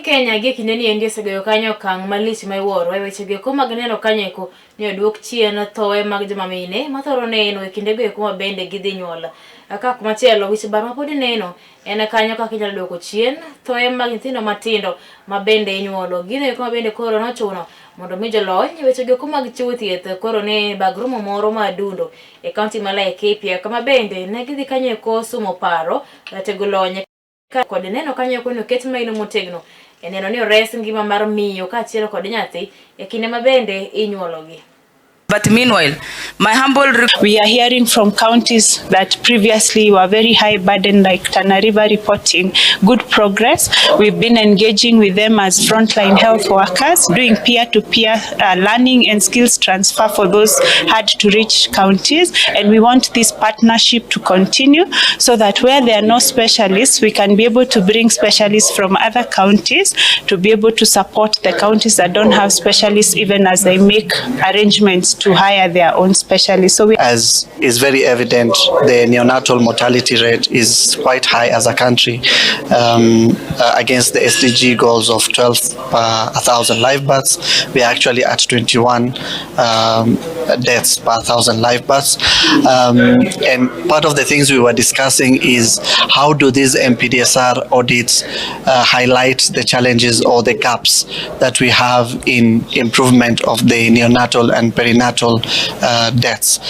Kenya gi kinde ni endi osegoyo kanyo okang' malich ma iwuoro e weche go mag neno kanyo eko ni oduok chien thoe mag joma mine mathoro neno e kinde go kuma bende gidhi nyuol. Kaka kumachielo wich bar ma pod neno en kanyo kaka inyalo duoko chien thoe mag nyithindo matindo ma bende inyuolo. Gino kuma bende koro nochuno mondo mi jolony weche go mag chiwo thieth koro ne bagrumo moro ma adundo e kaunti ma Laikipia kama bende ne gidhi kanyo eko sumo paro tego lony kod neno kanyo eko ni oket maino motegno e neno ni ores ngima mar miyo kaachiel kod nyathi e kinde ma bende inyuologi. But meanwhile, my humble we are hearing from counties that previously were very high burden, like Tana River reporting good progress. We've been engaging with them as frontline health workers, doing peer-to-peer learning and skills transfer for those hard to reach counties. And we want this partnership to continue so that where there are no specialists, we can be able to bring specialists from other counties to be able to support the counties that don't have specialists, even as they make arrangements to hire their own specialists. So as is very evident, the neonatal mortality rate is quite high as a country, against the SDG goals of 12 per 1,000 live births. We are actually at 21 deaths per 1,000 live births. And part of the things we were discussing is how do these MPDSR audits highlight the challenges or the gaps that we have in improvement of the neonatal and perinatal deaths.